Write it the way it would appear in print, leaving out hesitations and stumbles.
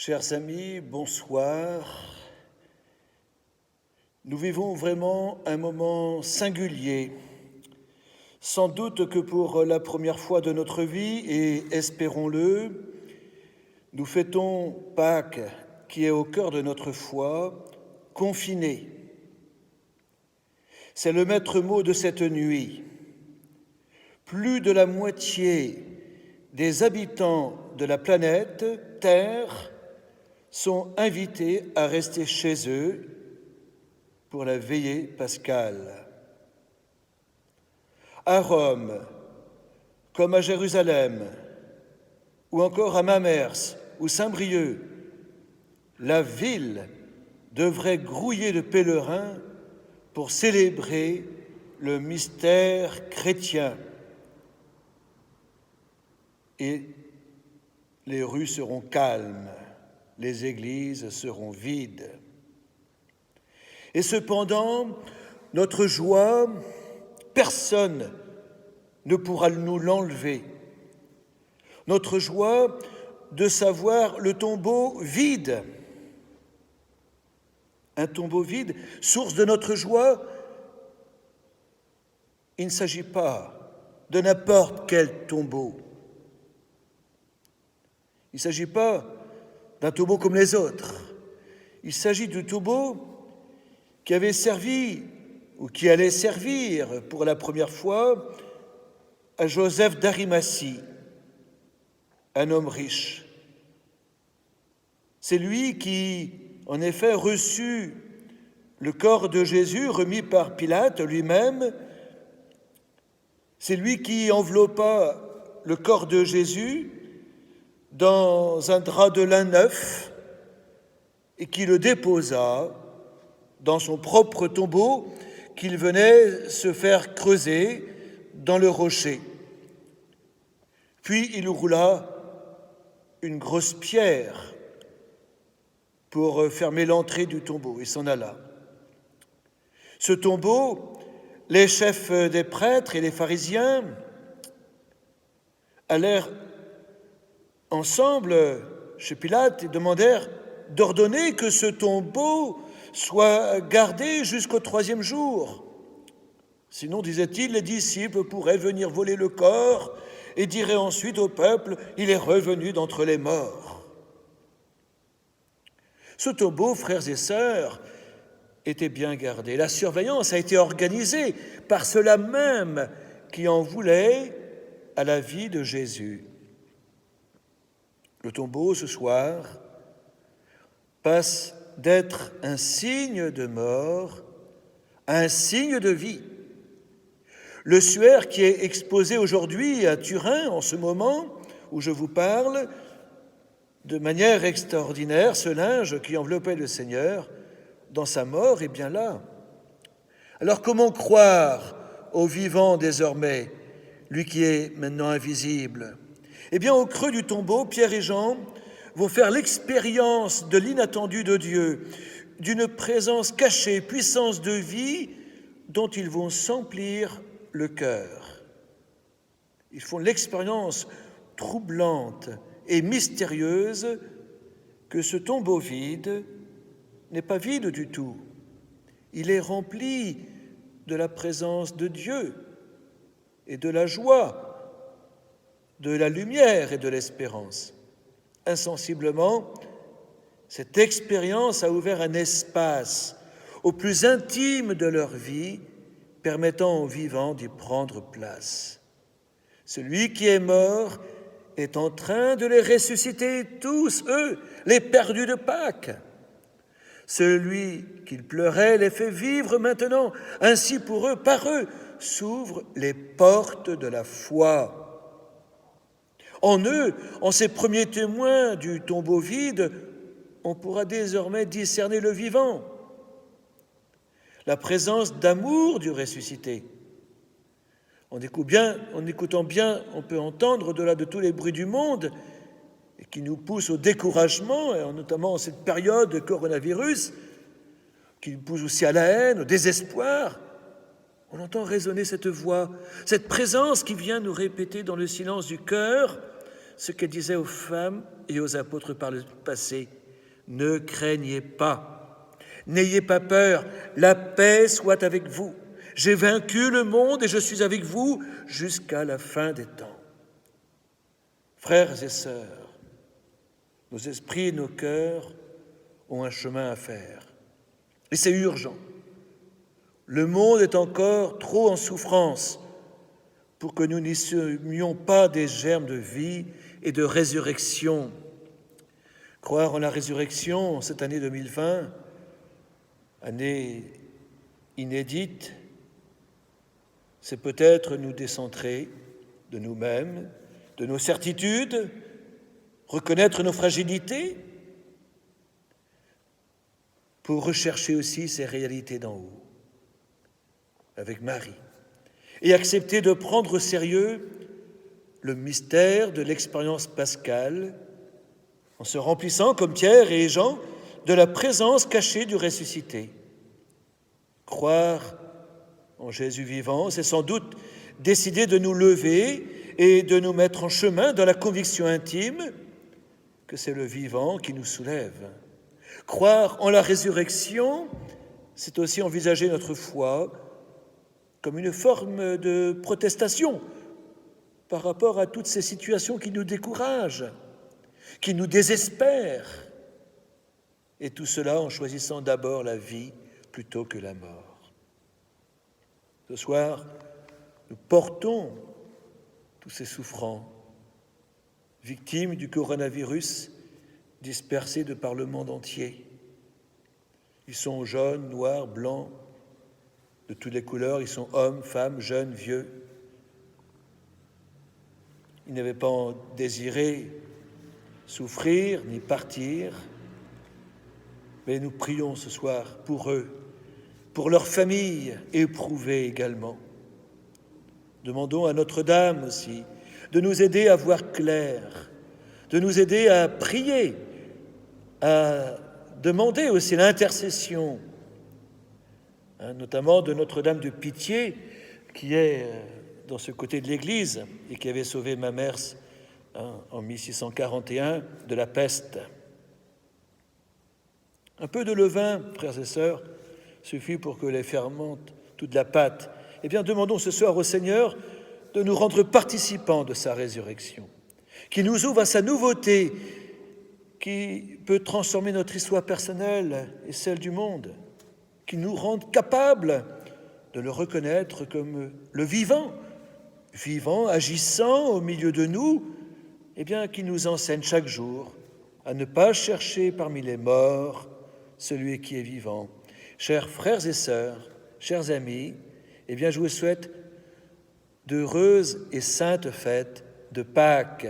Chers amis, bonsoir. Nous vivons vraiment un moment singulier. Sans doute que pour la première fois de notre vie, et espérons-le, nous fêtons Pâques, qui est au cœur de notre foi, confinés. C'est le maître mot de cette nuit. Plus de la moitié des habitants de la planète Terre sont invités à rester chez eux pour la veillée pascale. À Rome, comme à Jérusalem, ou encore à Mamers ou Saint-Brieuc, la ville devrait grouiller de pèlerins pour célébrer le mystère chrétien. Et les rues seront calmes, les églises seront vides. Et cependant, notre joie, personne ne pourra nous l'enlever. Notre joie de savoir le tombeau vide. Un tombeau vide, source de notre joie. Il ne s'agit pas de n'importe quel tombeau. Il ne s'agit pas d'un tombeau comme les autres. Il s'agit du tombeau qui avait servi ou qui allait servir pour la première fois à Joseph d'Arimathie, un homme riche. C'est lui qui, en effet, reçut le corps de Jésus remis par Pilate lui-même. C'est lui qui enveloppa le corps de Jésus dans un drap de lin neuf et qui le déposa dans son propre tombeau qu'il venait se faire creuser dans le rocher. Puis il roula une grosse pierre pour fermer l'entrée du tombeau et s'en alla. Ce tombeau, les chefs des prêtres et les pharisiens allèrent ensemble chez Pilate et demandèrent d'ordonner que ce tombeau soit gardé jusqu'au 3e jour. Sinon, disait-il, les disciples pourraient venir voler le corps et diraient ensuite au peuple « Il est revenu d'entre les morts ». Ce tombeau, frères et sœurs, était bien gardé. La surveillance a été organisée par ceux-là même qui en voulaient à la vie de Jésus. Le tombeau, ce soir, passe d'être un signe de mort à un signe de vie. Le suaire qui est exposé aujourd'hui à Turin, en ce moment où je vous parle, de manière extraordinaire, ce linge qui enveloppait le Seigneur dans sa mort est bien là. Alors comment croire au vivant désormais, lui qui est maintenant invisible ? Eh bien, au creux du tombeau, Pierre et Jean vont faire l'expérience de l'inattendu de Dieu, d'une présence cachée, puissance de vie dont ils vont s'emplir le cœur. Ils font l'expérience troublante et mystérieuse que ce tombeau vide n'est pas vide du tout. Il est rempli de la présence de Dieu et de la joie, de la lumière et de l'espérance. Insensiblement, cette expérience a ouvert un espace au plus intime de leur vie, permettant aux vivants d'y prendre place. Celui qui est mort est en train de les ressusciter tous, eux, les perdus de Pâques. Celui qu'ils pleuraient les fait vivre maintenant. Ainsi pour eux, par eux, s'ouvrent les portes de la foi. En eux, en ces premiers témoins du tombeau vide, on pourra désormais discerner le vivant, la présence d'amour du ressuscité. En écoutant bien, on peut entendre, au-delà de tous les bruits du monde, et qui nous poussent au découragement, et notamment en cette période de coronavirus, qui nous pousse aussi à la haine, au désespoir. On entend résonner cette voix, cette présence qui vient nous répéter dans le silence du cœur ce qu'elle disait aux femmes et aux apôtres par le passé. Ne craignez pas, n'ayez pas peur, la paix soit avec vous. J'ai vaincu le monde et je suis avec vous jusqu'à la fin des temps. Frères et sœurs, nos esprits et nos cœurs ont un chemin à faire. Et c'est urgent. Le monde est encore trop en souffrance pour que nous n'y semions pas des germes de vie et de résurrection. Croire en la résurrection cette année 2020, année inédite, c'est peut-être nous décentrer de nous-mêmes, de nos certitudes, reconnaître nos fragilités, pour rechercher aussi ces réalités d'en haut, avec Marie, et accepter de prendre au sérieux le mystère de l'expérience pascale, en se remplissant, comme Pierre et Jean, de la présence cachée du ressuscité. Croire en Jésus vivant, c'est sans doute décider de nous lever et de nous mettre en chemin dans la conviction intime que c'est le vivant qui nous soulève. Croire en la résurrection, c'est aussi envisager notre foi comme une forme de protestation par rapport à toutes ces situations qui nous découragent, qui nous désespèrent, et tout cela en choisissant d'abord la vie plutôt que la mort. Ce soir, nous portons tous ces souffrants, victimes du coronavirus, dispersés de par le monde entier. Ils sont jaunes, noirs, blancs, de toutes les couleurs, ils sont hommes, femmes, jeunes, vieux. Ils n'avaient pas désiré souffrir ni partir, mais nous prions ce soir pour eux, pour leurs familles éprouvées également. Demandons à Notre-Dame aussi de nous aider à voir clair, de nous aider à prier, à demander aussi l'intercession, notamment de Notre-Dame de Pitié, qui est dans ce côté de l'Église et qui avait sauvé Mamers en 1641 de la peste. Un peu de levain, frères et sœurs, suffit pour que les fermente toute la pâte. Eh bien, demandons ce soir au Seigneur de nous rendre participants de sa résurrection, qui nous ouvre à sa nouveauté, qui peut transformer notre histoire personnelle et celle du monde, qui nous rende capables de le reconnaître comme le vivant, agissant au milieu de nous, eh bien, qui nous enseigne chaque jour à ne pas chercher parmi les morts celui qui est vivant. Chers frères et sœurs, chers amis, eh bien, je vous souhaite d'heureuses et saintes fêtes de Pâques.